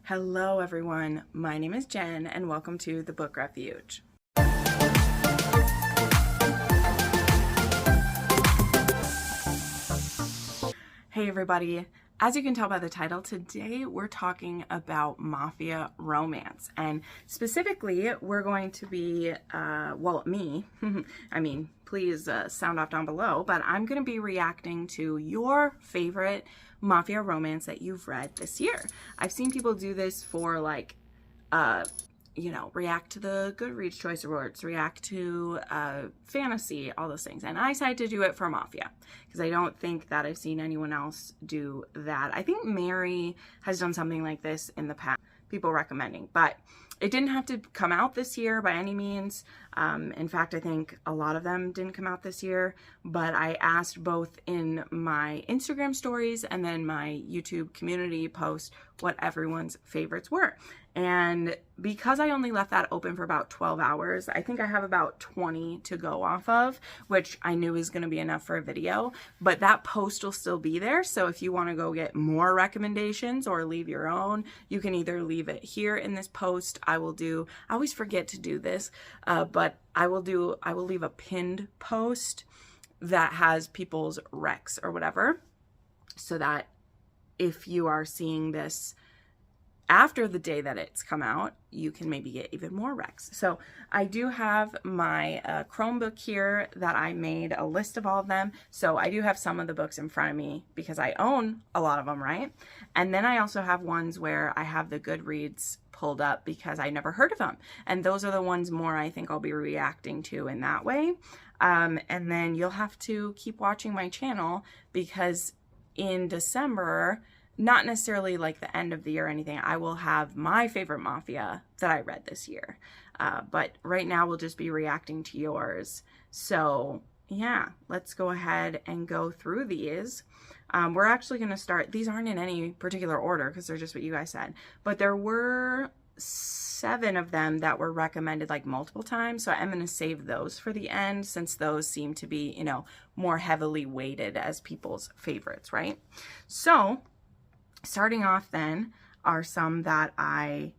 Hello everyone, my name is Jen and welcome to the Book Refuge. Hey everybody, as you can tell by the title, today we're talking about Mafia Romance, and specifically we're going to be, me, I mean, please sound off down below, but I'm going to be reacting to your favorite Mafia Romance that you've read this year. I've seen people do this for like, react to the Goodreads Choice Awards, react to fantasy, all those things. And I decided to do it for Mafia because I don't think that I've seen anyone else do that. I think Mary has done something like this in the past, people recommending, but it didn't have to come out this year by any means. In fact, I think a lot of them didn't come out this year, but I asked both in my Instagram stories and then my YouTube community post what everyone's favorites were. And because I only left that open for about 12 hours, I think I have about 20 to go off of, which I knew is going to be enough for a video, but that post will still be there. So if you want to go get more recommendations or leave your own, you can either leave it here in this post. I always forget to do this, but I will leave a pinned post that has people's recs or whatever, so that if you are seeing this after the day that it's come out, you can maybe get even more recs. So I do have my Chromebook here that I made a list of all of them. So I do have some of the books in front of me because I own a lot of them, right? And then I also have ones where I have the Goodreads pulled up because I never heard of them. And those are the ones more I think I'll be reacting to in that way. And then you'll have to keep watching my channel because in December, not necessarily like the end of the year or anything, I will have my favorite Mafia that I read this year. But right now we'll just be reacting to yours. So yeah, let's go ahead and go through these. We're actually going to start, these aren't in any particular order because they're just what you guys said, but there were 7 of them that were recommended like multiple times. So I'm going to save those for the end since those seem to be, more heavily weighted as people's favorites, right? So starting off then are some that I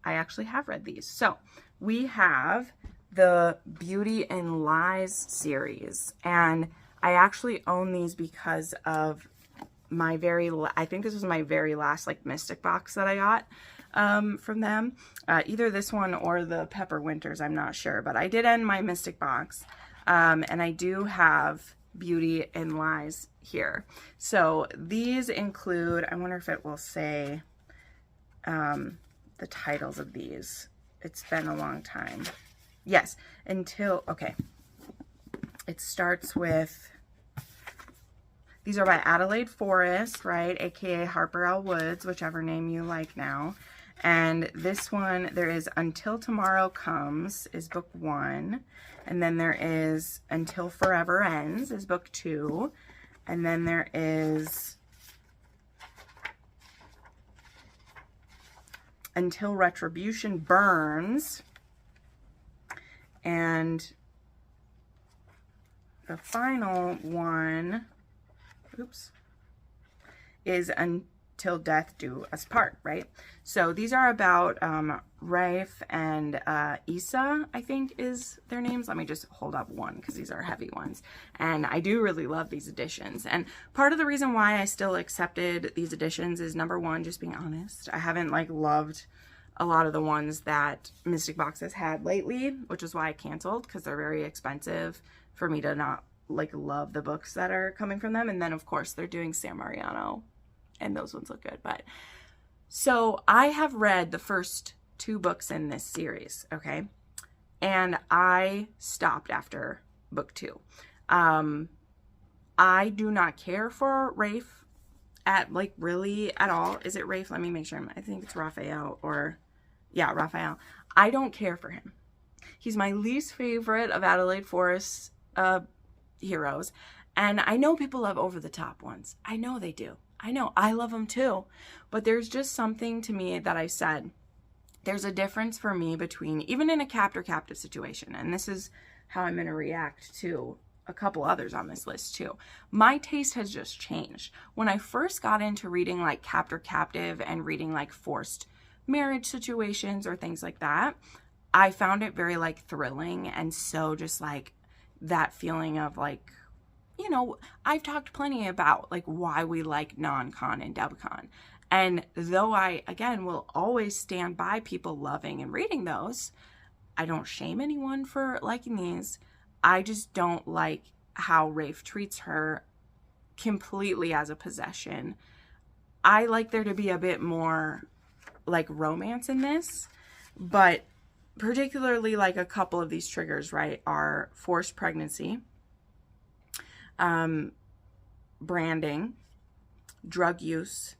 actually have read these. So we have the Beauty and Lies series, and I actually own these because of my I think this was my very last like Mystic box that I got from them. Either this one or the Pepper Winters, I'm not sure, but I did end my Mystic box. And I do have Beauty and Lies here. So these include, I wonder if it will say the titles of these. It's been a long time. Yes, okay. It starts with, these are by Adelaide Forrest, right? AKA Harper L. Woods, whichever name you like now. And this one, there is Until Tomorrow Comes is book 1. And then there is Until Forever Ends is book 2. And then there is Until Retribution Burns. And the final one, is Until Death Do Us Part, right? So these are about Rafe and Issa, I think is their names. Let me just hold up one because these are heavy ones. And I do really love these editions. And part of the reason why I still accepted these editions is, number one, just being honest. I haven't like loved a lot of the ones that Mystic Box has had lately, which is why I canceled, because they're very expensive for me to not like love the books that are coming from them. And then of course they're doing San Mariano and those ones look good. But so I have read the first 2 books in this series, okay? And I stopped after book 2. I do not care for Rafe really at all. Is it Rafe? Let me make sure. I think it's Raphael, or yeah, Raphael. I don't care for him. He's my least favorite of Adelaide Forrest's heroes. And I know people love over the top ones. I know they do. I know, I love them too. But there's just something to me that I said, there's a difference for me between, even in a captor-captive situation, and this is how I'm going to react to a couple others on this list too. My taste has just changed. When I first got into reading like captive and reading like forced marriage situations or things like that, I found it very like thrilling, and so just like that feeling of like, you know, I've talked plenty about like why we like non-con and dub-con. And though I, again, will always stand by people loving and reading those, I don't shame anyone for liking these. I just don't like how Rafe treats her completely as a possession. I like there to be a bit more like romance in this, but particularly like a couple of these triggers, right, are forced pregnancy, branding, drug use,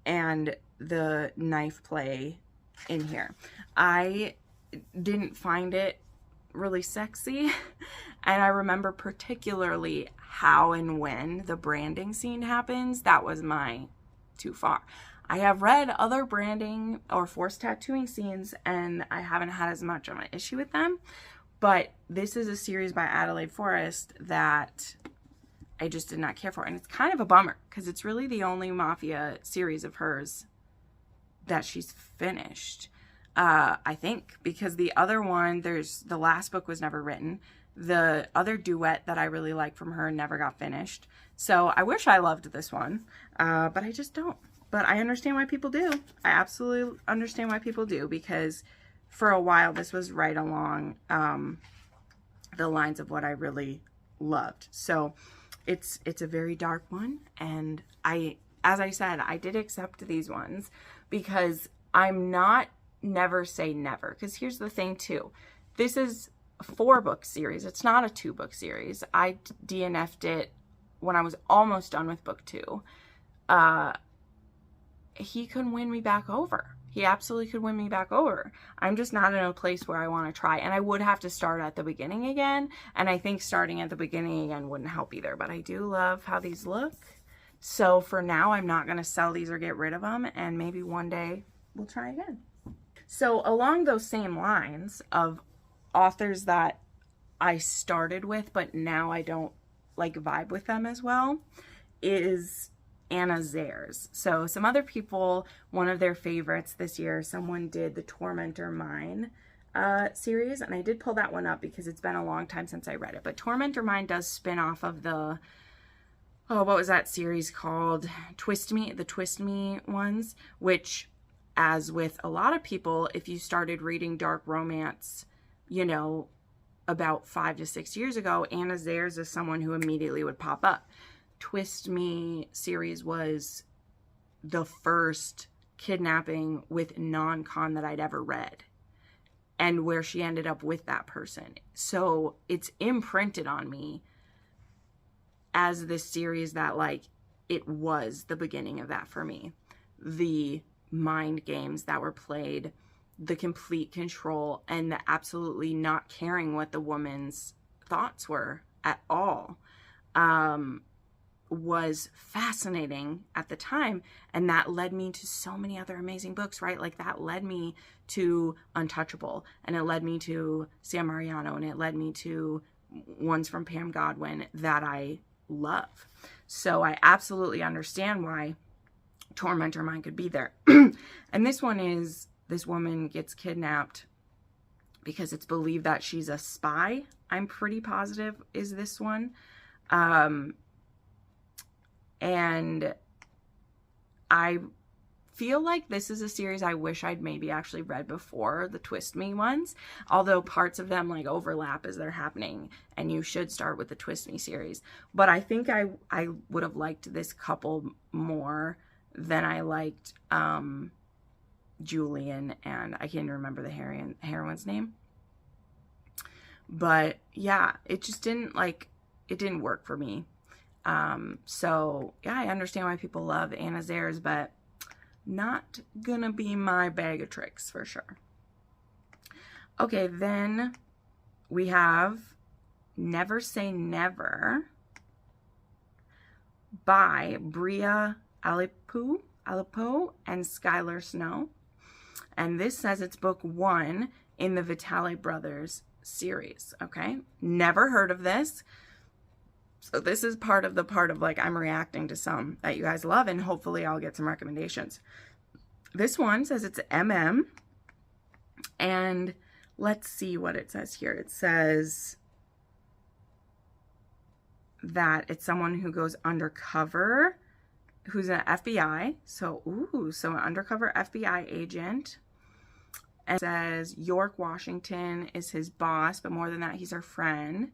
and the knife play in here. I didn't find it really sexy, and I remember particularly how and when the branding scene happens. That was my too far. I have read other branding or forced tattooing scenes, and I haven't had as much of an issue with them, but this is a series by Adelaide Forrest that I just did not care for. And it's kind of a bummer because it's really the only Mafia series of hers that she's finished, I think, because the other one, the last book was never written. The other duet that I really like from her never got finished. So I wish I loved this one, but I just don't. But I understand why people do. I absolutely understand why people do, because for a while this was right along the lines of what I really loved. So it's a very dark one, and as I said, I did accept these ones because I'm not never say never. Because here's the thing too, this is a 4-book series. It's not a 2-book series. I DNF'd it when I was almost done with book 2. He could win me back over. He absolutely could win me back over. I'm just not in a place where I want to try. And I would have to start at the beginning again. And I think starting at the beginning again wouldn't help either. But I do love how these look. So for now, I'm not going to sell these or get rid of them. And maybe one day we'll try again. So along those same lines of authors that I started with, but now I don't like vibe with them as well, is Anna Zayres. So some other people, one of their favorites this year, someone did the Tormentor Mind series, and I did pull that one up because it's been a long time since I read it. But Tormentor Mind does spin off of the, what was that series called? The Twist Me ones, which, as with a lot of people, if you started reading dark romance, you know, about 5 to 6 years ago, Anna Zayres is someone who immediately would pop up. Twist Me series was the first kidnapping with non-con that I'd ever read, and where she ended up with that person. So it's imprinted on me as this series that, like, it was the beginning of that for me. The mind games that were played, the complete control, and the absolutely not caring what the woman's thoughts were at all, was fascinating at the time. And that led me to so many other amazing books, right? Like that led me to Untouchable, and it led me to San Mariano, and it led me to ones from Pam Godwin that I love. So I absolutely understand why Tormentor Mind could be there. And this one is, this woman gets kidnapped because it's believed that she's a spy. I'm pretty positive is this one. And I feel like this is a series I wish I'd maybe actually read before the Twist Me ones, although parts of them like overlap as they're happening, and you should start with the Twist Me series. But I think I would have liked this couple more than I liked Julian, and I can't remember the heroine's name. But yeah, it just didn't work for me. So yeah, I understand why people love Anna Zayres, but not gonna be my bag of tricks for sure. Okay, then we have Never Say Never by Bria Alipo and Skylar Snow. And this says it's book 1 in the Vitale Brothers series. Okay, never heard of this. So this is part of like I'm reacting to some that you guys love, and hopefully I'll get some recommendations. This one says it's MM, and let's see what it says here. It says that it's someone who goes undercover, who's an FBI. So, so an undercover FBI agent. And it says York, Washington is his boss, but more than that, he's her friend.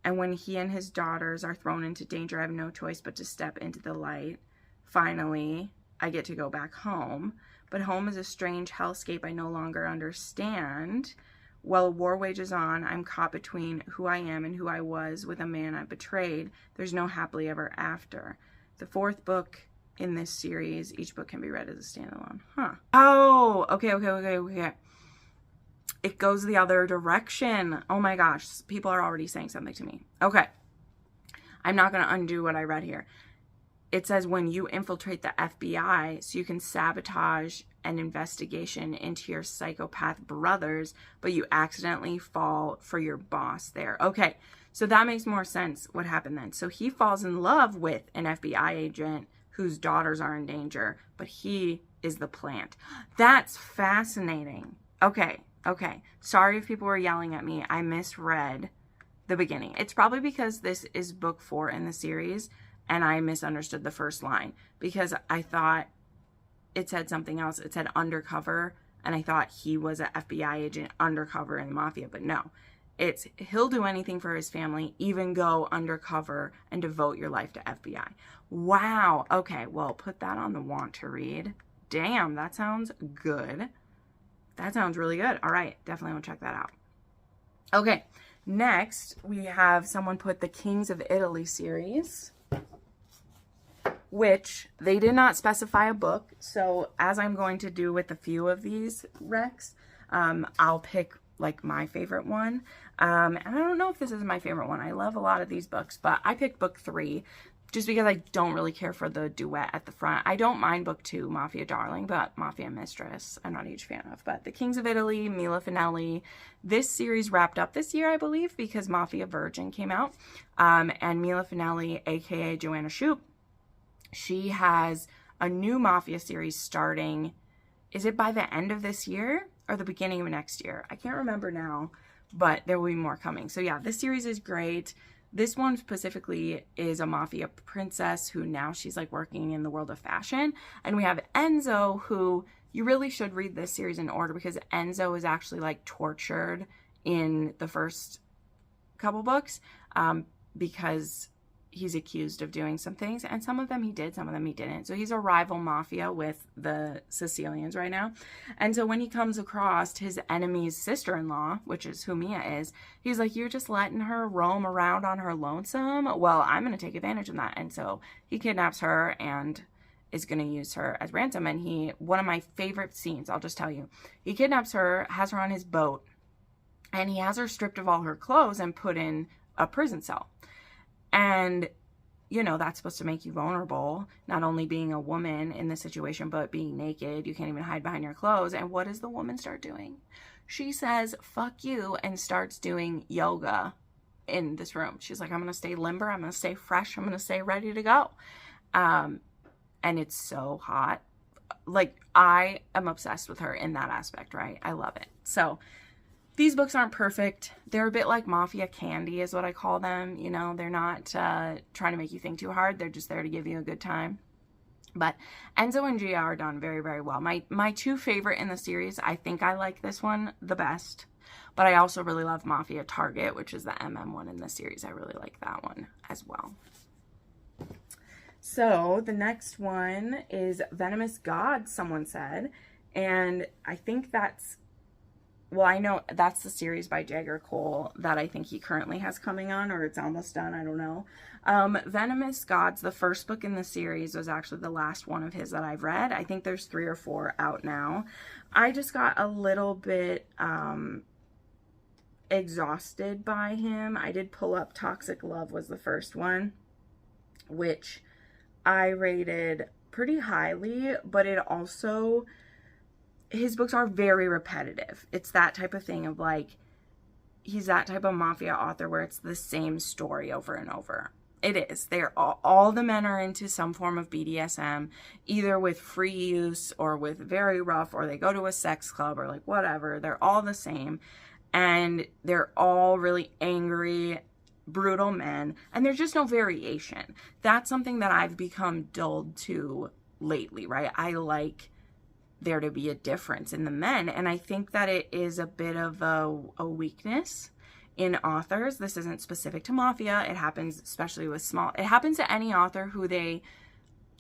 And when he and his daughters are thrown into danger, I have no choice but to step into the light. Finally, I get to go back home. But home is a strange hellscape I no longer understand. While war wages on, I'm caught between who I am and who I was with a man I betrayed. There's no happily ever after. The fourth book in this series, each book can be read as a standalone. Huh. Oh, okay. It goes the other direction. Oh my gosh, people are already saying something to me. Okay. I'm not going to undo what I read here. It says when you infiltrate the FBI so you can sabotage an investigation into your psychopath brothers, but you accidentally fall for your boss there. Okay, so that makes more sense what happened then. So he falls in love with an FBI agent whose daughters are in danger, but he is the plant. That's fascinating. Okay. Sorry if people were yelling at me. I misread the beginning. It's probably because this is book 4 in the series, and I misunderstood the first line because I thought it said something else. It said undercover, and I thought he was an FBI agent undercover in the mafia, but no. It's he'll do anything for his family, even go undercover and devote your life to FBI. Wow. Okay, well, put that on the want to read. Damn, that sounds good. That sounds really good. All right, definitely want to check that out. Okay, next we have someone put the Kings of Italy series, which they did not specify a book. So as I'm going to do with a few of these recs, I'll pick like my favorite one. And I don't know if this is my favorite one. I love a lot of these books, but I picked book 3 just because I don't really care for the duet at the front. I don't mind book 2, Mafia Darling, but Mafia Mistress, I'm not a huge fan of. But the Kings of Italy, Mila Finelli, this series wrapped up this year, I believe, because Mafia Virgin came out. And Mila Finelli, aka Joanna Shoup, she has a new Mafia series starting, is it by the end of this year or the beginning of next year? I can't remember now, but there will be more coming. So yeah, this series is great. This one specifically is a mafia princess who now she's like working in the world of fashion. And we have Enzo, who you really should read this series in order because Enzo is actually like tortured in the first couple books because he's accused of doing some things, and some of them he did, some of them he didn't. So he's a rival mafia with the Sicilians right now. And so when he comes across his enemy's sister-in-law, which is who Mia is, he's like, you're just letting her roam around on her lonesome? Well, I'm going to take advantage of that. And so he kidnaps her and is going to use her as ransom. And one of my favorite scenes, I'll just tell you, he kidnaps her, has her on his boat, and he has her stripped of all her clothes and put in a prison cell. And, you know, that's supposed to make you vulnerable, not only being a woman in this situation, but being naked. You can't even hide behind your clothes. And what does the woman start doing? She says, fuck you, and starts doing yoga in this room. She's like, I'm going to stay limber. I'm going to stay fresh. I'm going to stay ready to go. And it's so hot. Like, I am obsessed with her in that aspect, right? I love it. So these books aren't perfect. They're a bit like Mafia Candy is what I call them. You know, they're not trying to make you think too hard. They're just there to give you a good time. But Enzo and Gia are done very, very well. My two favorite in the series, I think I like this one the best. But I also really love Mafia Target, which is the MM one in the series. I really like that one as well. So the next one is Venomous God, someone said. And I think that's, well, I know that's the series by Jagger Cole that I think he currently has coming on, or it's almost done, I don't know. Venomous Gods, the first book in the series, was actually the last one of his that I've read. I think there's 3 or 4 out now. I just got a little bit exhausted by him. I did pull up Toxic Love was the first one, which I rated pretty highly, but it also, his books are very repetitive. It's that type of thing of like, he's that type of mafia author where it's the same story over and over. It is. They're all the men are into some form of BDSM, either with free use or with very rough, or they go to a sex club or like whatever. They're all the same. And they're all really angry, brutal men. And there's just no variation. That's something that I've become dulled to lately, right? I like there to be a difference in the men. And I think that it is a bit of a weakness in authors. This isn't specific to Mafia. It happens especially with it happens to any author who they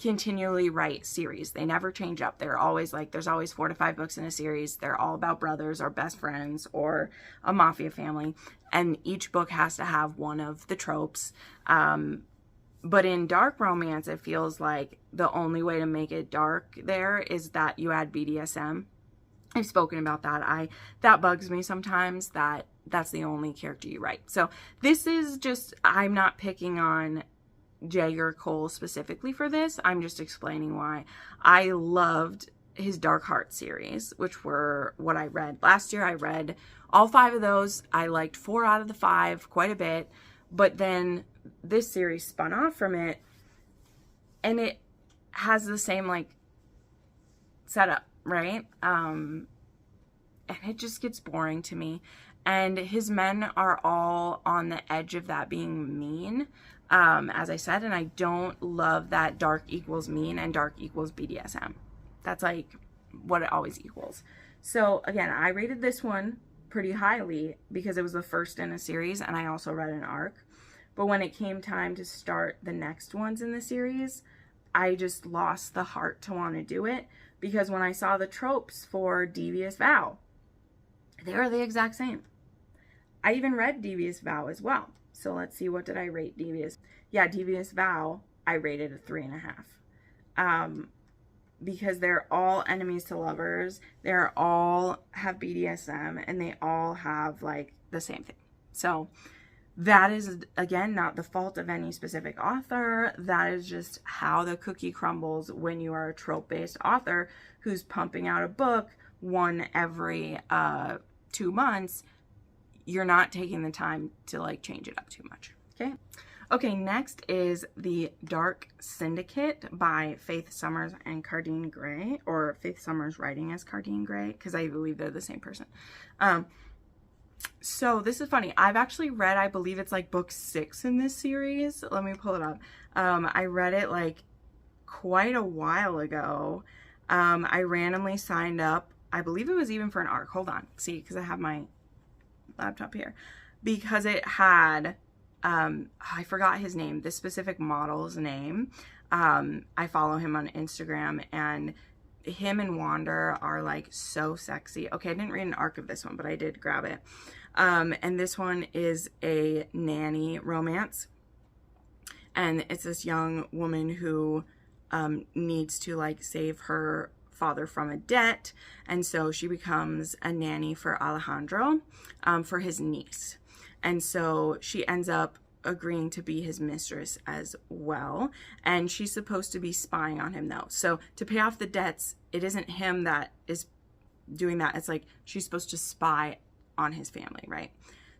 continually write series. They never change up. They're always like, there's always 4 to 5 books in a series. They're all about brothers or best friends or a mafia family. And each book has to have one of the tropes. But in dark romance, it feels like the only way to make it dark there is that you add BDSM. I've spoken about that. That bugs me sometimes, that's the only character you write. So this is just, I'm not picking on Jagger Cole specifically for this. I'm just explaining why. I loved his Dark Heart series, which were what I read last year. I read all 5 of those. I liked 4 out of the 5 quite a bit. But then this series spun off from it, and it has the same like setup, right? And it just gets boring to me. And his men are all on the edge of that being mean, as I said, and I don't love that dark equals mean and dark equals BDSM. That's like what it always equals. So again, I rated this one pretty highly because it was the first in a series, and I also read an arc. But when it came time to start the next ones in the series, I just lost the heart to want to do it, because when I saw the tropes for Devious Vow, they were the exact same. I even read Devious Vow as well. So let's see, what did I rate Devious? Yeah, Devious Vow, I rated a 3.5. Because they're all enemies to lovers. They're all have BDSM, and they all have like the same thing. So that is, again, not the fault of any specific author. That is just how the cookie crumbles when you are a trope-based author who's pumping out a book one every 2 months. You're not taking the time to like change it up too much. Okay, next is the Dark Syndicate by Faith Summers and Cardine Gray, or Faith Summers writing as Cardine Gray, because I believe they're the same person. So this is funny. I've actually read, I believe it's like book 6 in this series. Let me pull it up. I read it like quite a while ago. I randomly signed up. I believe it was even for an arc. Hold on. See, because I have my laptop here. Because it had, I forgot his name, this specific model's name. I follow him on Instagram, and him and Wander are like so sexy. Okay, I didn't read an arc of this one, but I did grab it. And this one is a nanny romance. And it's this young woman who needs to like save her father from a debt, and so she becomes a nanny for Alejandro, for his niece. And so she ends up agreeing to be his mistress as well, and she's supposed to be spying on him though. So to pay off the debts, it isn't him that is doing that. It's like she's supposed to spy on his family, right?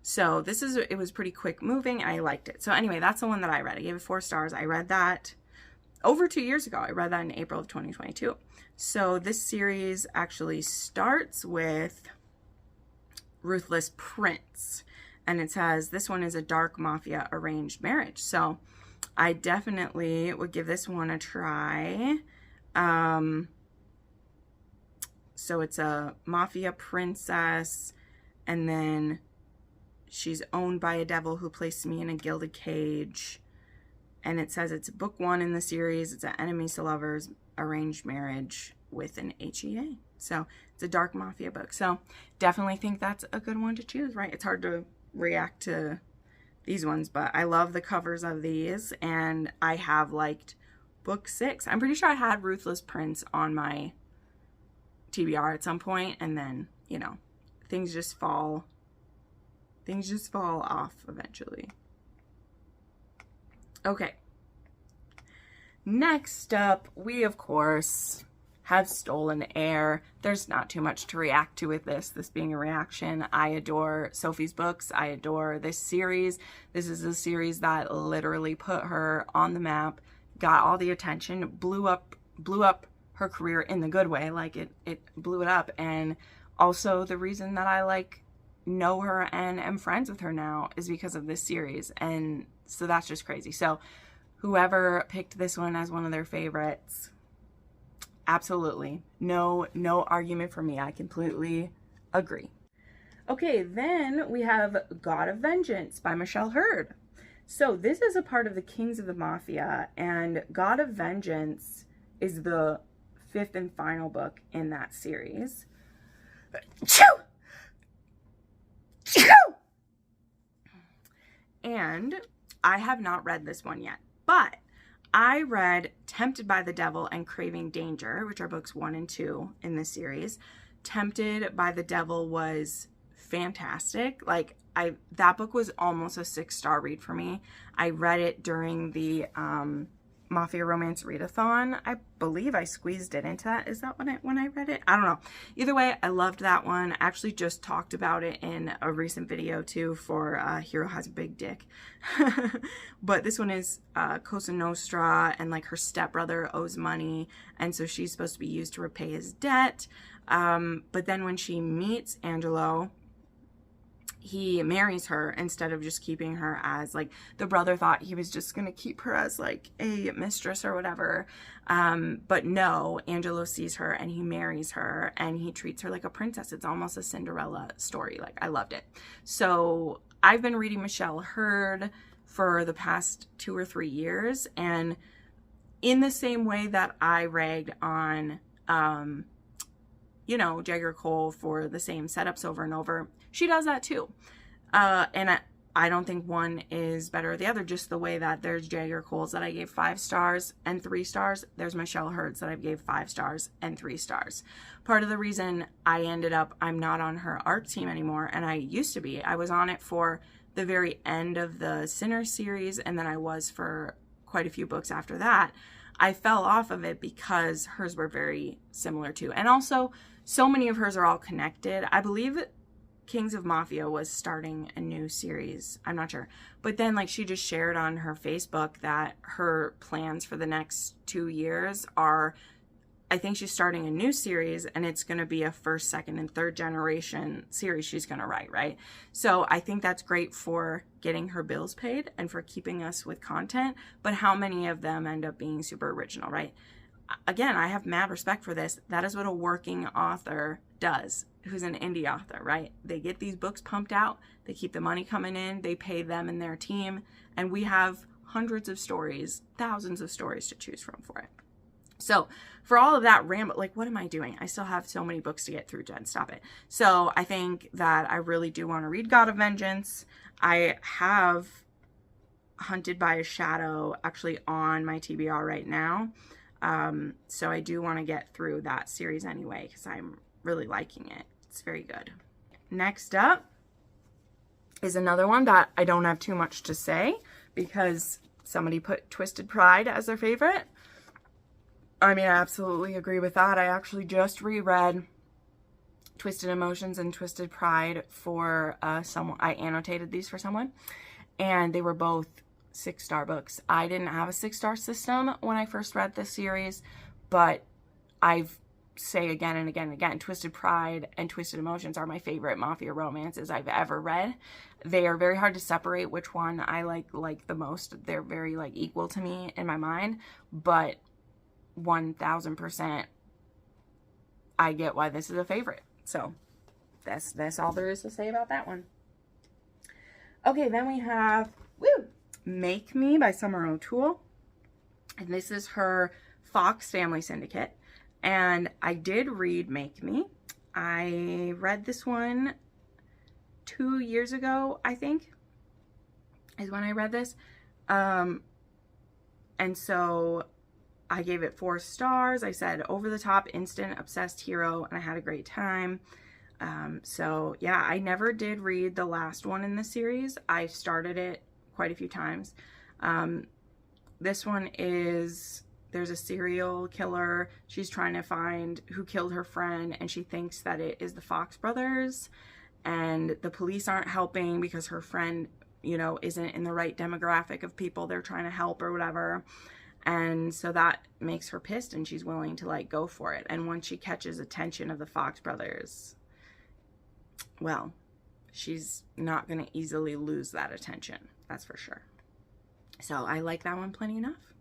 So it was pretty quick moving. I liked it. So anyway, that's the one that I read. I gave it 4 stars. I read that over 2 years ago. I read that in April of 2022. So this series actually starts with Ruthless Prince, and it says this one is a dark mafia arranged marriage. So I definitely would give this one a try. So it's a mafia princess, and then she's owned by a devil who placed me in a gilded cage. And it says it's book 1 in the series. It's an enemies to lovers arranged marriage with an HEA. So it's a dark mafia book. So definitely think that's a good one to choose, right? It's hard to react to these ones, but I love the covers of these, and I have liked book 6. I'm pretty sure I had Ruthless Prince on my TBR at some point, and then, you know, things just fall off eventually. Okay. Next up, we of course have stolen air. There's not too much to react to with this being a reaction. I adore Sophie's books. I adore this series. This is a series that literally put her on the map, got all the attention, blew up her career in the good way. Like it blew it up. And also the reason that I like know her and am friends with her now is because of this series. And so that's just crazy. So whoever picked this one as one of their favorites, absolutely. No argument for me. I completely agree. Okay, then we have God of Vengeance by Michelle Hurd. So this is a part of the Kings of the Mafia, and God of Vengeance is the 5th and final book in that series. And I have not read this one yet, but I read Tempted by the Devil and Craving Danger, which are books 1 and 2 in this series. Tempted by the Devil was fantastic. Like, that book was almost a 6-star read for me. I read it during the Mafia Romance readathon. I believe I squeezed it into that. Is that when I read it? I don't know. Either way, I loved that one. I actually just talked about it in a recent video too for Hero Has a Big Dick. But this one is Cosa Nostra, and like her stepbrother owes money, and so she's supposed to be used to repay his debt. But then when she meets Angelo, he marries her instead of just keeping her as, like, the brother thought he was just going to keep her as, like, a mistress or whatever. But no, Angelo sees her and he marries her and he treats her like a princess. It's almost a Cinderella story. Like, I loved it. So I've been reading Michelle Hurd for the past 2 or 3 years. And in the same way that I ragged on, you know, Jagger Cole for the same setups over and over, she does that too. And I don't think one is better or the other, just the way that there's Jagger Coles that I gave 5 stars and 3 stars. There's Michelle Hurd's that I gave 5 stars and 3 stars. Part of the reason I'm not on her art team anymore, and I used to be. I was on it for the very end of the Sinner series, and then I was for quite a few books after that. I fell off of it because hers were very similar too. And also, so many of hers are all connected. I believe Kings of Mafia was starting a new series. I'm not sure. But then, like, she just shared on her Facebook that her plans for the next 2 years are, I think she's starting a new series, and it's going to be a 1st, 2nd, and 3rd generation series she's going to write, right? So I think that's great for getting her bills paid and for keeping us with content, but how many of them end up being super original, right? Again, I have mad respect for this. That is what a working author does, who's an indie author, right? They get these books pumped out, they keep the money coming in, they pay them and their team, and we have hundreds of stories, thousands of stories to choose from for it. So for all of that ramble, like, what am I doing? I still have so many books to get through, Jen. Stop it. So I think that I really do want to read God of Vengeance. I have Hunted by a Shadow actually on my TBR right now. So I do want to get through that series anyway, because I'm really liking it. It's very good. Next up is another one that I don't have too much to say because somebody put Twisted Pride as their favorite. I mean, I absolutely agree with that. I actually just reread Twisted Emotions and Twisted Pride for someone. I annotated these for someone, and they were both 6-star books. I didn't have a 6-star system when I first read this series, but I've say again and again and again, Twisted Pride and Twisted Emotions are my favorite Mafia romances I've ever read. They are very hard to separate which one I like the most. They're very like equal to me in my mind, but 1000% I get why this is a favorite. So that's all there is to say about that one. Okay, then we have Make Me by Summer O'Toole, and this is her Fox Family Syndicate. And I did read Make Me. I read this one 2 years ago, I think, is when I read this. And so I gave it 4 stars. I said, over the top, instant, obsessed hero, and I had a great time. So yeah, I never did read the last one in the series. I started it quite a few times. This one is there's a serial killer. She's trying to find who killed her friend, and she thinks that it is the Fox brothers, and the police aren't helping because her friend, you know, isn't in the right demographic of people they're trying to help or whatever. And so that makes her pissed, and she's willing to like go for it. And once she catches attention of the Fox brothers, well, she's not going to easily lose that attention. That's for sure. So I like that one plenty enough.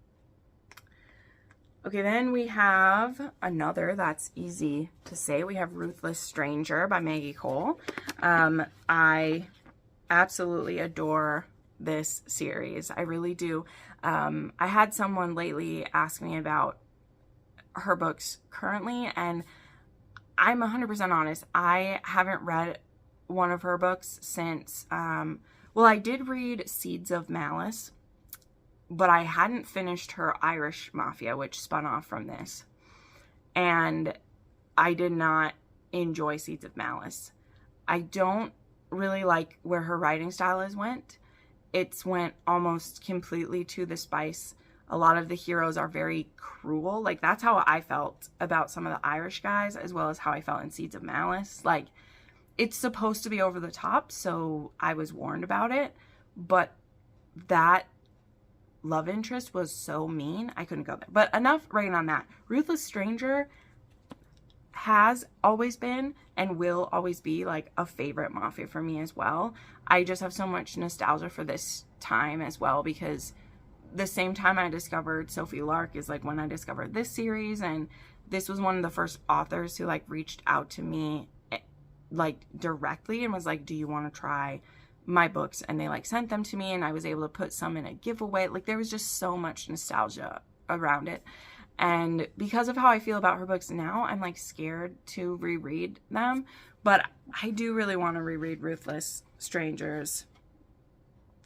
Okay, then we have another that's easy to say. We have Ruthless Stranger by Maggie Cole. I absolutely adore this series. I really do. I had someone lately ask me about her books currently, and I'm 100% honest. I haven't read one of her books since, well, I did read Seeds of Malice, but I hadn't finished her Irish Mafia, which spun off from this. And I did not enjoy Seeds of Malice. I don't really like where her writing style has went. It's went almost completely to the spice. A lot of the heroes are very cruel. Like, that's how I felt about some of the Irish guys, as well as how I felt in Seeds of Malice. Like, it's supposed to be over the top, so I was warned about it. But that love interest was so mean, I couldn't go there. But enough rain on that. Ruthless Stranger has always been and will always be like a favorite Mafia for me as well. I just have so much nostalgia for this time as well, because the same time I discovered Sophie Lark is like when I discovered this series, and this was one of the first authors who like reached out to me like directly and was like, do you want to try my books? And they like sent them to me, and I was able to put some in a giveaway. Like, there was just so much nostalgia around it. And because of how I feel about her books now, I'm like scared to reread them. But I do really want to reread Ruthless Strangers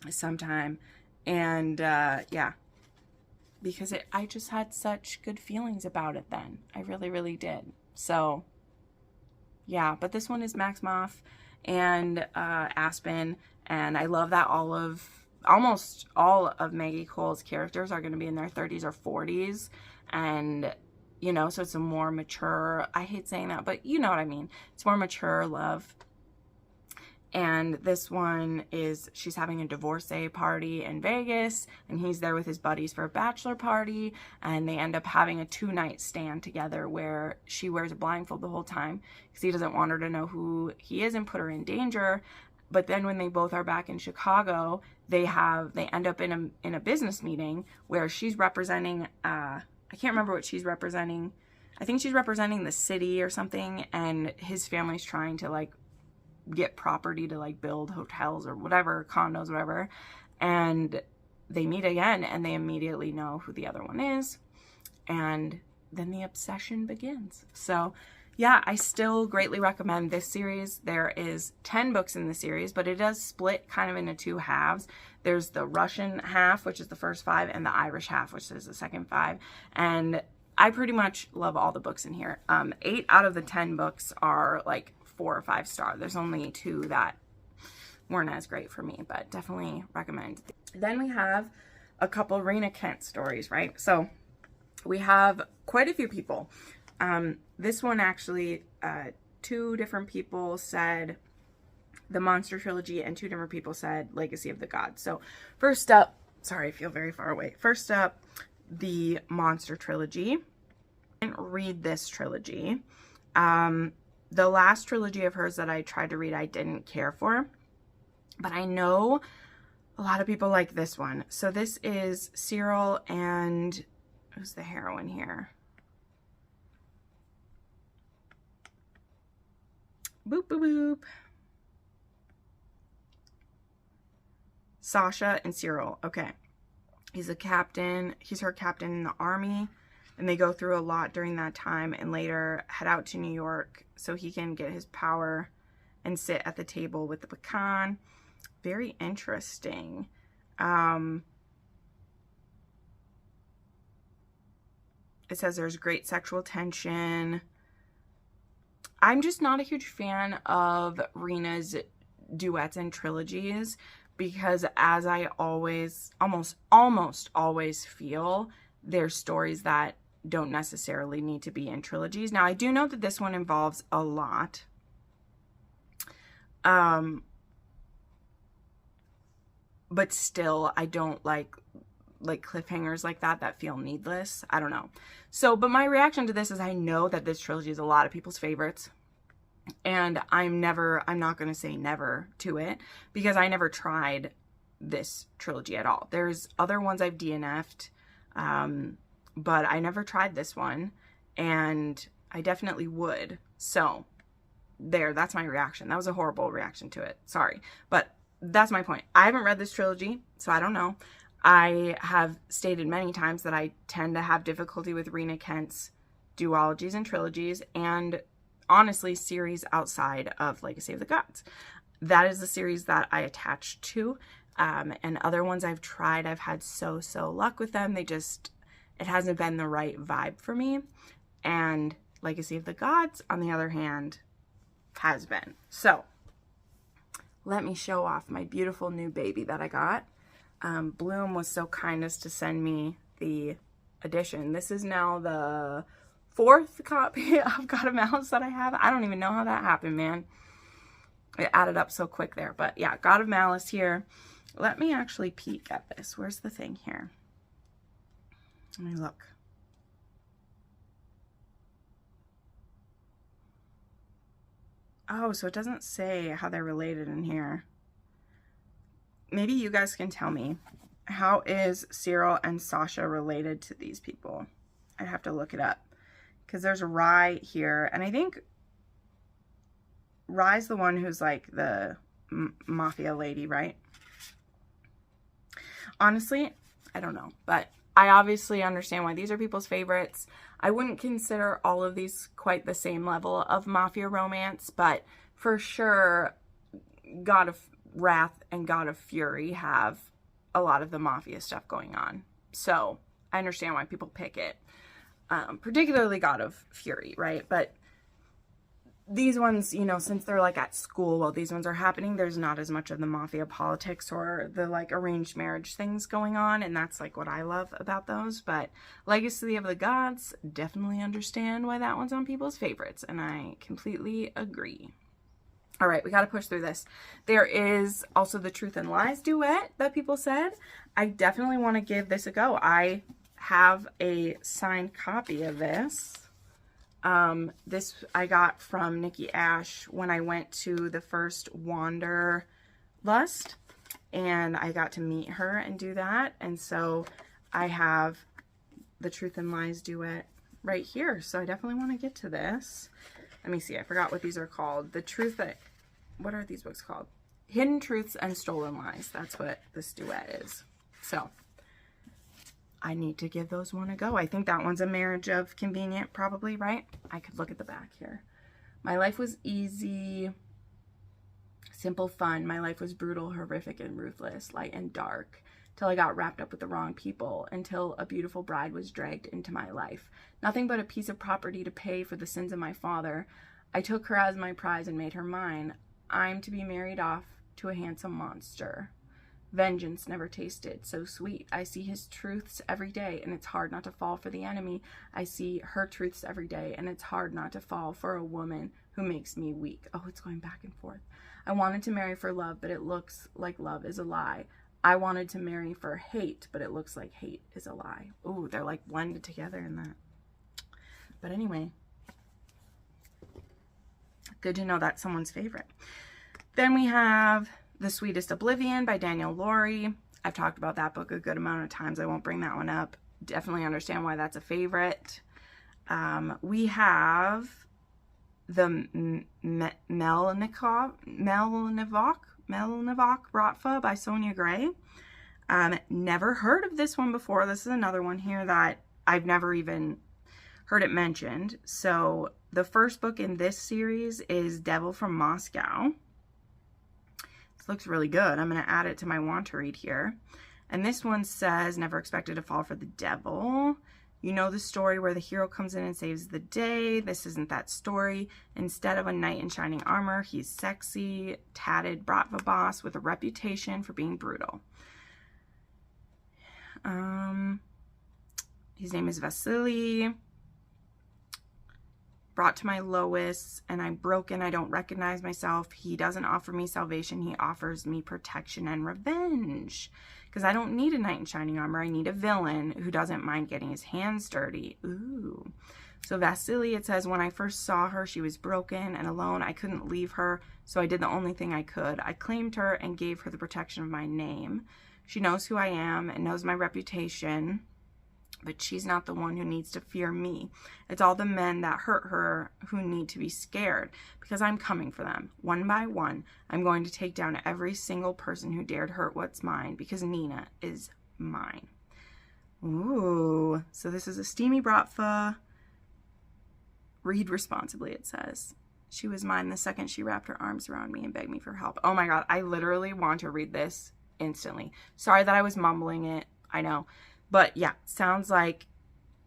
sometime. And yeah, because I just had such good feelings about it then. I really, really did. So yeah, but this one is Max Moff and Aspen. And I love that almost all of Maggie Cole's characters are going to be in their 30s or 40s. And, you know, so it's a more mature, I hate saying that, but you know what I mean. It's more mature love. And this one is, she's having a divorcee party in Vegas, and he's there with his buddies for a bachelor party, and they end up having a 2-night stand together where she wears a blindfold the whole time because he doesn't want her to know who he is and put her in danger. But then when they both are back in Chicago, they end up in a business meeting where she's representing, I can't remember what she's representing. I think she's representing the city or something, and his family's trying to like get property to like build hotels or whatever, condos, whatever. And they meet again, and they immediately know who the other one is. And then the obsession begins. So yeah, I still greatly recommend this series. There is 10 books in the series, but it does split kind of into 2 halves. There's the Russian half, which is the first 5, and the Irish half, which is the second 5. And I pretty much love all the books in here. 8 out of the 10 books are like 4 or 5 star. There's only 2 that weren't as great for me, but definitely recommend. Then we have a couple Rena Kent stories, right? So we have quite a few people. This one actually, 2 different people said the Monster Trilogy, and 2 different people said Legacy of the Gods. So first up, sorry, I feel very far away. First up, the Monster Trilogy. I didn't read this trilogy. The last trilogy of hers that I tried to read, I didn't care for. But I know a lot of people like this one. So this is Cyril and who's the heroine here? Boop, boop, boop. Sasha and Cyril. Okay. He's a captain. He's her captain in the army. And they go through a lot during that time and later head out to New York so he can get his power and sit at the table with the pecan. Very interesting. It says there's great sexual tension. I'm just not a huge fan of Rena's duets and trilogies because, as I always, almost always feel, there's stories that don't necessarily need to be in trilogies. Now, I do know that this one involves a lot. But still, I don't like cliffhangers like that feel needless. I don't know. So, but my reaction to this is I know that this trilogy is a lot of people's favorites. And I'm not going to say never to it because I never tried this trilogy at all. There's other ones I've DNF'd, but I never tried this one, and I definitely would. So that's my reaction. That was a horrible reaction to it. Sorry. But that's my point. I haven't read this trilogy, so I don't know. I have stated many times that I tend to have difficulty with Rena Kent's duologies and trilogies, and honestly, series outside of Legacy of the Gods. That is the series that I attach to, and other ones I've tried, I've had so luck with them. It hasn't been the right vibe for me, and Legacy of the Gods, on the other hand, has been. So, let me show off my beautiful new baby that I got. Bloom was so kind as to send me the edition. This is now the 4th copy of God of Malice that I have. I don't even know how that happened, man. It added up so quick there. But yeah, God of Malice here. Let me actually peek at this. Where's the thing here? Let me look. Oh, so it doesn't say how they're related in here. Maybe you guys can tell me. How is Cyril and Sasha related to these people? I'd have to look it up. Because there's Rye here. And I think Rye's the one who's like the mafia lady, right? Honestly, I don't know. But I obviously understand why these are people's favorites. I wouldn't consider all of these quite the same level of mafia romance. But for sure, God of Wrath and God of Fury have a lot of the mafia stuff going on. So I understand why people pick it. Particularly God of Fury, right? But these ones, you know, since they're like at school while these ones are happening, there's not as much of the mafia politics or the like arranged marriage things going on. And that's like what I love about those. But Legacy of the Gods, definitely understand why that one's on people's favorites. And I completely agree. All right, we got to push through this. There is also the Truth and Lies duet that people said. I definitely want to give this a go. I have a signed copy of this. This I got from Nikki Ash when I went to the first Wanderlust, and I got to meet her and do that. And so I have the Truth and Lies duet right here. So I definitely want to get to this. Let me see. I forgot what these are called. What are these books called? Hidden Truths and Stolen Lies. That's what this duet is. So I need to give those one a go. I think that one's a marriage of convenient, probably, right? I could look at the back here. My life was easy, simple, fun. My life was brutal, horrific, and ruthless, light and dark, till I got wrapped up with the wrong people, until a beautiful bride was dragged into my life. Nothing but a piece of property to pay for the sins of my father. I took her as my prize and made her mine. I'm to be married off to a handsome monster. Vengeance never tasted so sweet. I see his truths every day, and it's hard not to fall for the enemy. I see her truths every day, and it's hard not to fall for a woman who makes me weak. Oh, it's going back and forth. I wanted to marry for love, but it looks like love is a lie. I wanted to marry for hate, but it looks like hate is a lie. Ooh, they're like blended together in that. But anyway, good to know that's someone's favorite. Then we have The Sweetest Oblivion by Danielle Laurie. I've talked about that book a good amount of times. I won't bring that one up. Definitely understand why that's a favorite. We have the Melnivok Bratva by Sonia Gray. Never heard of this one before. This is another one here that I've never even heard it mentioned. So the first book in this series is Devil from Moscow. This looks really good. I'm going to add it to my want to read here. And this one says, never expected to fall for the devil. You know the story where the hero comes in and saves the day. This isn't that story. Instead of a knight in shining armor, he's sexy, tatted Bratva boss with a reputation for being brutal. His name is Vasily. Brought to my lowest, and I'm broken. I don't recognize myself. He doesn't offer me salvation. He offers me protection and revenge. Because I don't need a knight in shining armor. I need a villain who doesn't mind getting his hands dirty. Ooh. So Vasily, it says, when I first saw her, she was broken and alone. I couldn't leave her, so I did the only thing I could. I claimed her and gave her the protection of my name. She knows who I am and knows my reputation, but she's not the one who needs to fear me. It's all the men that hurt her who need to be scared, because I'm coming for them. One by one, I'm going to take down every single person who dared hurt what's mine, because Nina is mine. Ooh, so this is a steamy bratva. Read responsibly, it says. She was mine the second she wrapped her arms around me and begged me for help. Oh my God, I literally want to read this instantly. Sorry that I was mumbling it. I know. But yeah, sounds like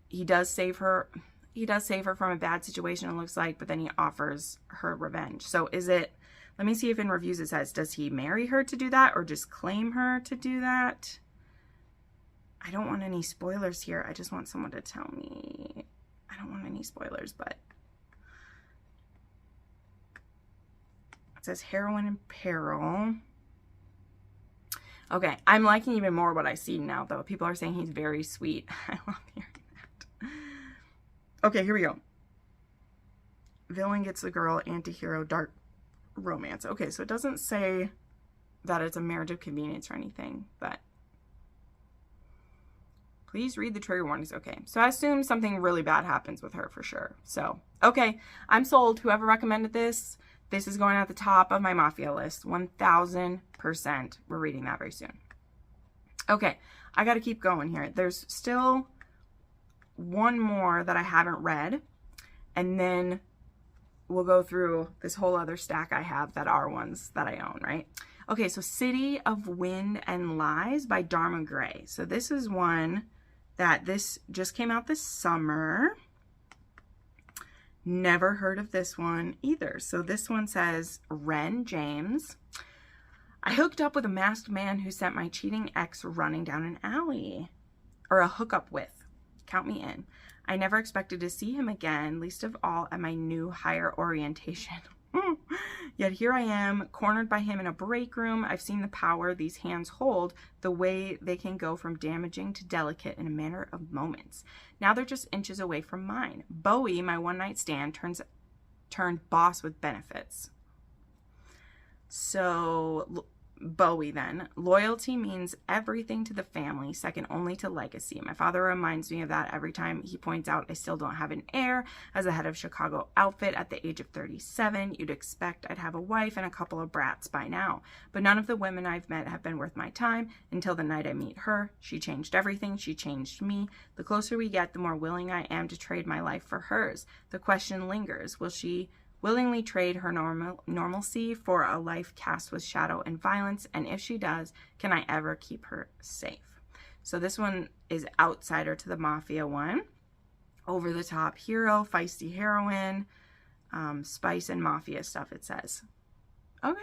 he does save her. He does save her from a bad situation, it looks like, but then he offers her revenge. So is it, let me see if in reviews it says, does he marry her to do that or just claim her to do that? I don't want any spoilers here. I just want someone to tell me. I don't want any spoilers, but it says heroine in peril. Okay, I'm liking even more what I see now, though. People are saying he's very sweet. I love hearing that. Okay, here we go. Villain gets the girl, anti-hero, dark romance. Okay, so it doesn't say that it's a marriage of convenience or anything, but please read the trigger warnings. Okay, so I assume something really bad happens with her for sure. So, okay, I'm sold. Whoever recommended this, this is going at the top of my Mafia list. 1000%. We're reading that very soon. Okay, I got to keep going here. There's still one more that I haven't read, and then we'll go through this whole other stack I have that are ones that I own, right? Okay, so City of Wind and Lies by Dharma Gray. So this is one that this just came out this summer. Never heard of this one either. So this one says, Ren James. I hooked up with a masked man who sent my cheating ex running down an alley. Or a hookup with. Count me in. I never expected to see him again, least of all at my new higher orientation. Yet here I am, cornered by him in a break room. I've seen the power these hands hold, the way they can go from damaging to delicate in a matter of moments. Now they're just inches away from mine. Bowie, my one-night stand, turned boss with benefits. So Bowie then. Loyalty means everything to the family, second only to legacy. My father reminds me of that every time he points out I still don't have an heir. As the head of Chicago outfit at the age of 37, you'd expect I'd have a wife and a couple of brats by now. But none of the women I've met have been worth my time until the night I meet her. She changed everything. She changed me. The closer we get, the more willing I am to trade my life for hers. The question lingers. Will she willingly trade her normalcy for a life cast with shadow and violence? And if she does, can I ever keep her safe? So this one is outsider to the Mafia one. Over the top hero, feisty heroine, spice and Mafia stuff, it says. Okay.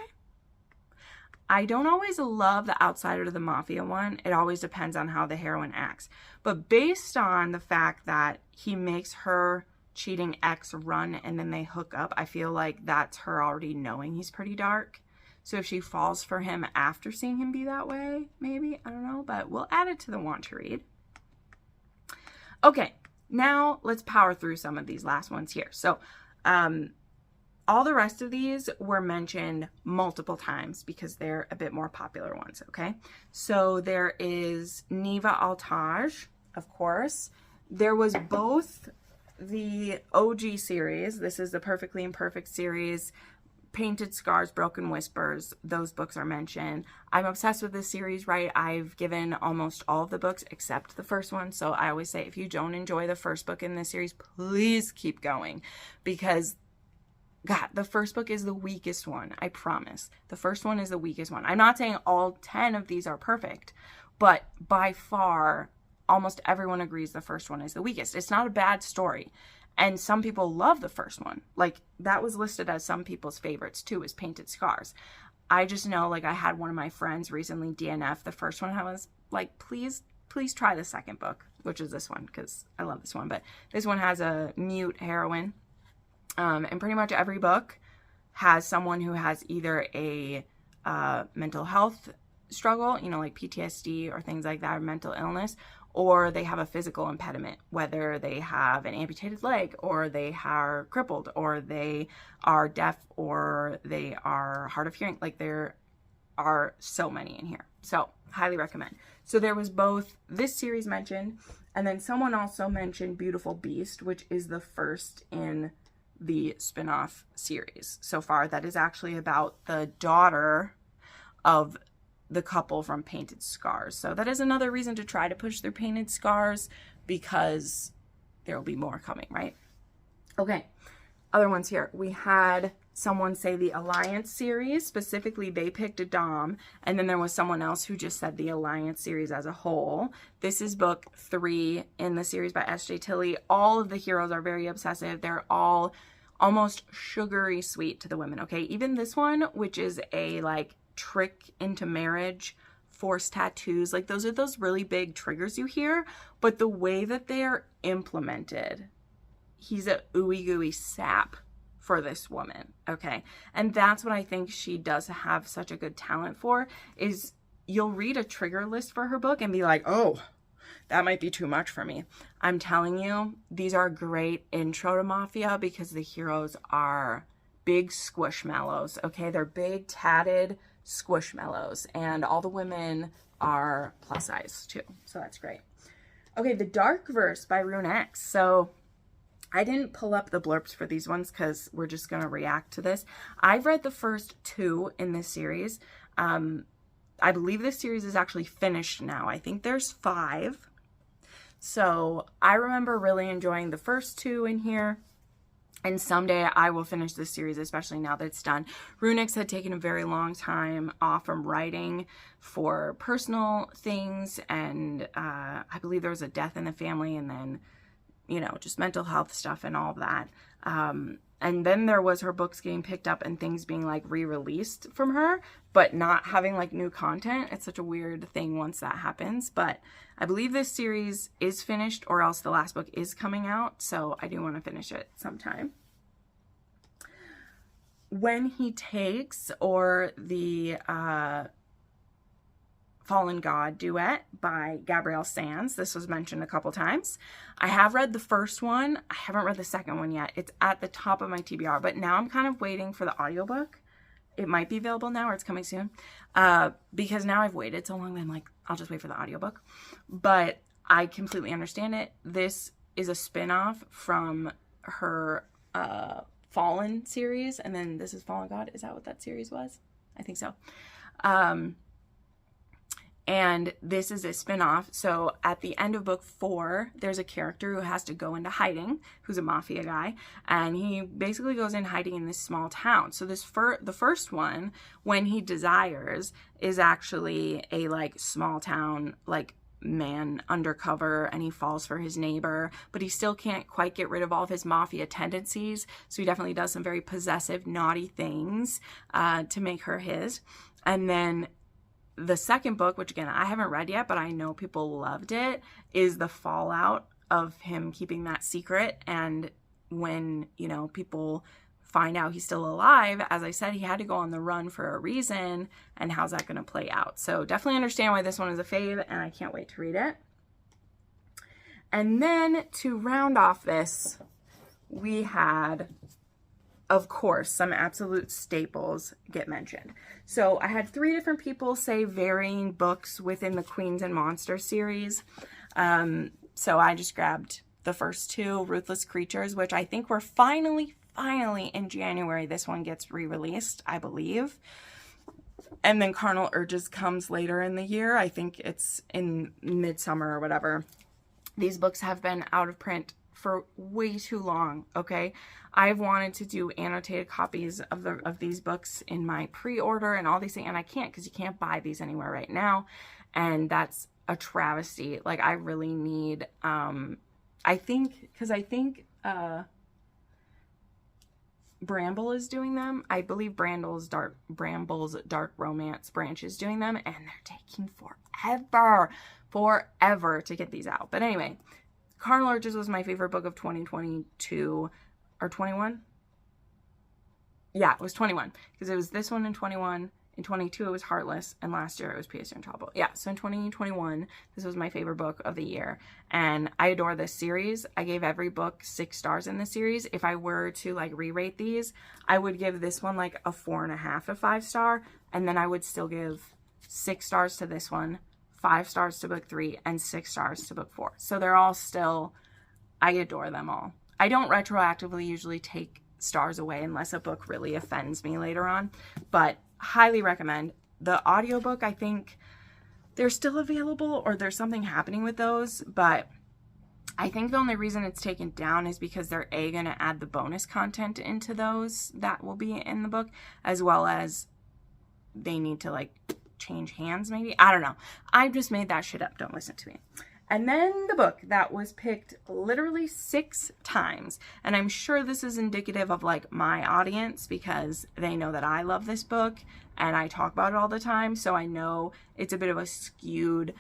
I don't always love the outsider to the Mafia one. It always depends on how the heroine acts. But based on the fact that he makes her cheating ex run and then they hook up, I feel like that's her already knowing he's pretty dark. So if she falls for him after seeing him be that way, maybe, I don't know, but we'll add it to the want to read. Okay, now let's power through some of these last ones here. So all the rest of these were mentioned multiple times because they're a bit more popular ones, okay? So there is Neva Altaj, of course. There was both the OG series. This is the Perfectly Imperfect series. Painted Scars, Broken Whispers. Those books are mentioned. I'm obsessed with this series, right? I've given almost all of the books except the first one. So I always say if you don't enjoy the first book in this series, please keep going. Because, God, the first book is the weakest one. I promise. The first one is the weakest one. I'm not saying all 10 of these are perfect. But by far, almost everyone agrees the first one is the weakest. It's not a bad story. And some people love the first one. Like, that was listed as some people's favorites, too, is Painted Scars. I just know, like, I had one of my friends recently DNF the first one. I was like, please please try the second book, which is this one, because I love this one. But this one has a mute heroine. And pretty much every book has someone who has either a mental health struggle, you know, like PTSD or things like that, or mental illness, or they have a physical impediment, whether they have an amputated leg, or they are crippled, or they are deaf, or they are hard of hearing. Like, there are so many in here. So highly recommend. So there was both this series mentioned, and then someone also mentioned Beautiful Beast, which is the first in the spin-off series so far. That is actually about the daughter of the couple from Painted Scars. So that is another reason to try to push through Painted Scars, because there will be more coming, right? Okay, other ones here. We had someone say the Alliance series. Specifically, they picked a Dom, and then there was someone else who just said the Alliance series as a whole. This is book 3 in the series by S.J. Tilley. All of the heroes are very obsessive. They're all almost sugary sweet to the women, okay? Even this one, which is a, like, trick into marriage, forced tattoos, like, those are those really big triggers you hear, but the way that they are implemented, he's a ooey gooey sap for this woman, okay? And that's what I think she does have such a good talent for, is you'll read a trigger list for her book and be like, oh, that might be too much for me. I'm telling you, these are a great intro to Mafia, because the heroes are big squishmallows, okay? They're big, tatted squishmallows, and all the women are plus size too, so that's great. Okay, the Dark Verse by Rune X. So I didn't pull up the blurbs for these ones because we're just going to react to this. I've read the first 2 in this series. I believe this series is actually finished now. I think there's 5. So I remember really enjoying the first 2 in here. And someday I will finish this series, especially now that it's done. Rune X had taken a very long time off from writing for personal things. And I believe there was a death in the family, and then, you know, just mental health stuff and all of that. And then there was her books getting picked up and things being like re-released from her, but not having like new content. It's such a weird thing once that happens. But I believe this series is finished, or else the last book is coming out. So I do want to finish it sometime. When He Takes, or the Fallen God Duet by Gabrielle Sands. This was mentioned a couple times. I have read the first one. I haven't read the second one yet. It's at the top of my TBR, but now I'm kind of waiting for the audiobook. It might be available now, or it's coming soon. Because now I've waited so long, I'm like, I'll just wait for the audiobook. But I completely understand it. This is a spin-off from her Fallen series, and then this is Fallen God. Is that what that series was? I think so. And this is a spin-off. So at the end of book 4, there's a character who has to go into hiding, who's a mafia guy, and he basically goes in hiding in this small town. So this the first one, When He Desires, is actually a like small town like man undercover, and he falls for his neighbor, but he still can't quite get rid of all of his mafia tendencies. So he definitely does some very possessive, naughty things to make her his. And then the second book, which again, I haven't read yet, but I know people loved it, is the fallout of him keeping that secret. And when, you know, people find out he's still alive, as I said, he had to go on the run for a reason. And how's that going to play out? So definitely understand why this one is a fave, and I can't wait to read it. And then to round off this, we had, of course, some absolute staples get mentioned. So I had 3 different people say varying books within the Queens and Monsters series. So I just grabbed the first 2, Ruthless Creatures, which I think were finally in January. This one gets re-released, I believe. And then Carnal Urges comes later in the year. I think it's in midsummer or whatever. These books have been out of print for way too long, okay? I've wanted to do annotated copies of these books in my pre-order and all these things, and I can't, because you can't buy these anywhere right now, and that's a travesty. Like, I really need, I think Bramble is doing them. I believe Bramble's Dark Romance branch is doing them, and they're taking forever to get these out. But anyway, Carnal Urges was my favorite book of 2022 or 21. Yeah, it was 21 because it was this one in 21. In 22, it was Heartless, and last year it was P.S. in Trouble. Yeah, so in 2021, this was my favorite book of the year, and I adore this series. I gave every book 6 stars in this series. If I were to, like, re-rate these, I would give this one, like, a 4.5 of 5 star, and then I would still give 6 stars to this one, 5 stars to book 3, and 6 stars to book 4. So they're all still, I adore them all. I don't retroactively usually take stars away unless a book really offends me later on, but highly recommend. The audiobook, I think they're still available, or there's something happening with those, but I think the only reason it's taken down is because they're going to add the bonus content into those that will be in the book, as well as they need to, like, change hands maybe. I don't know. I just made that shit up. Don't listen to me. And then the book that was picked literally 6 times. And I'm sure this is indicative of, like, my audience, because they know that I love this book and I talk about it all the time. So I know it's a bit of a skewed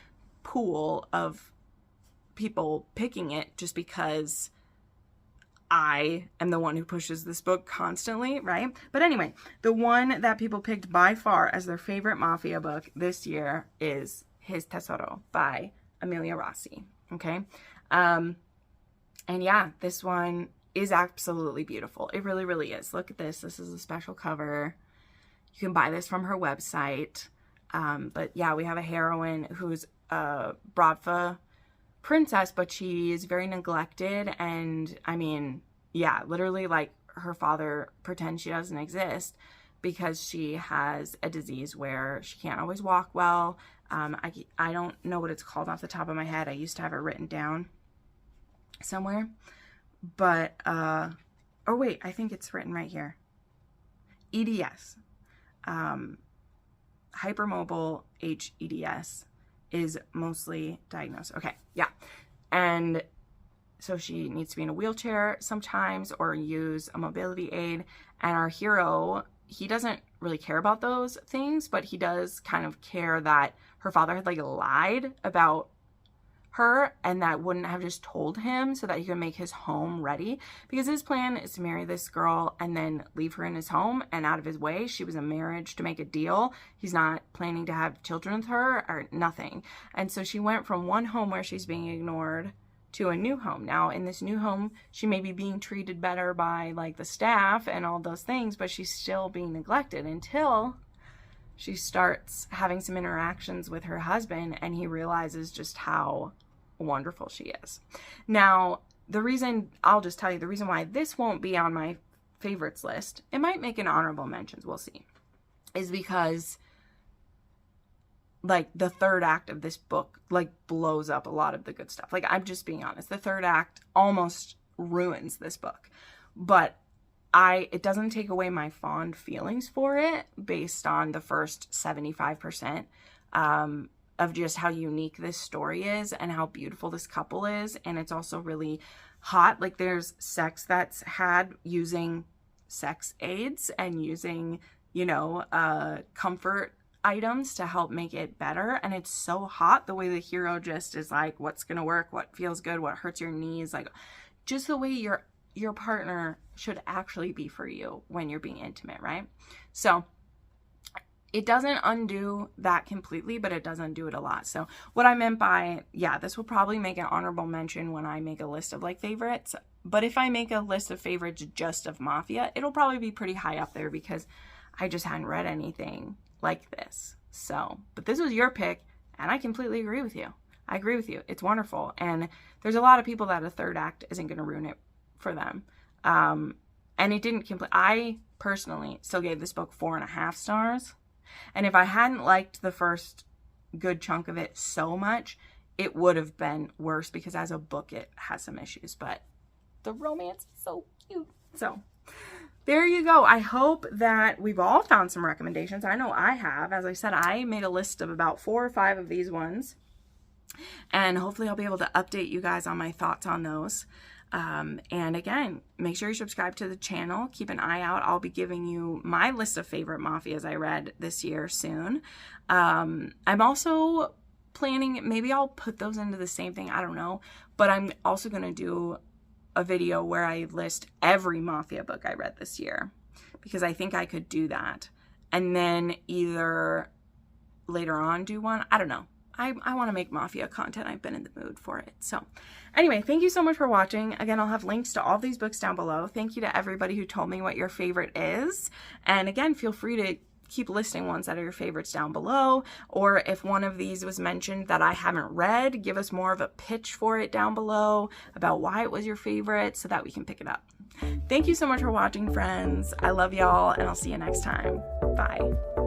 pool of people picking it just because I am the one who pushes this book constantly, right? But anyway, the one that people picked by far as their favorite Mafia book this year is His Tesoro by Amelia Rossi. Okay. And yeah, this one is absolutely beautiful. It really, really is. Look at this. This is a special cover. You can buy this from her website. But yeah, we have a heroine who's a Brodfa princess, but she is very neglected. And I mean, yeah, literally, like, her father pretends she doesn't exist because she has a disease where she can't always walk well. I don't know what it's called off the top of my head. I used to have it written down somewhere, but, oh wait, I think it's written right here. EDS, hypermobile HEDS is mostly diagnosed. Okay. Yeah. And so she needs to be in a wheelchair sometimes or use a mobility aid. And our hero, he doesn't really care about those things, but he does kind of care that her father had, like, lied about her and that wouldn't have just told him so that he could make his home ready, because his plan is to marry this girl and then leave her in his home and out of his way. She was a marriage to make a deal. He's not planning to have children with her or nothing. And so she went from one home where she's being ignored to a new home. Now, in this new home, she may be being treated better by, like, the staff and all those things, but she's still being neglected until she starts having some interactions with her husband and he realizes just how wonderful she is. Now, the reason, I'll just tell you, the reason why this won't be on my favorites list, it might make an honorable mentions, we'll see, is because, like, the third act of this book, like, blows up a lot of the good stuff. Like, I'm just being honest. The third act almost ruins this book. But it doesn't take away my fond feelings for it based on the first 75% of just how unique this story is and how beautiful this couple is. And it's also really hot. Like, there's sex that's had using sex aids and using, you know, comfort items to help make it better. And it's so hot the way the hero just is like, what's gonna work, what feels good, what hurts your knees, like, just the way your partner should actually be for you when you're being intimate, right? So it doesn't undo that completely, but it does undo it a lot. So what I meant by, yeah, this will probably make an honorable mention when I make a list of, like, favorites. But if I make a list of favorites just of Mafia, it'll probably be pretty high up there because I just hadn't read anything like this. So, but this was your pick, and I completely agree with you. I agree with you. It's wonderful. And there's a lot of people that a third act isn't going to ruin it for them. And it didn't I personally still gave this book 4.5 stars. And if I hadn't liked the first good chunk of it so much, it would have been worse because as a book, it has some issues, but the romance is so cute. So there you go. I hope that we've all found some recommendations. I know I have. As I said, I made a list of about 4 or 5 of these ones, and hopefully I'll be able to update you guys on my thoughts on those. And again, make sure you subscribe to the channel. Keep an eye out. I'll be giving you my list of favorite Mafias I read this year soon. I'm also planning, maybe I'll put those into the same thing, I don't know, but I'm also going to do a video where I list every Mafia book I read this year, because I think I could do that. And then either later on do one, I don't know. I want to make Mafia content. I've been in the mood for it. So anyway, thank you so much for watching. Again, I'll have links to all these books down below. Thank you to everybody who told me what your favorite is. And again, feel free to keep listing ones that are your favorites down below. Or if one of these was mentioned that I haven't read, give us more of a pitch for it down below about why it was your favorite so that we can pick it up. Thank you so much for watching, friends. I love y'all, and I'll see you next time. Bye.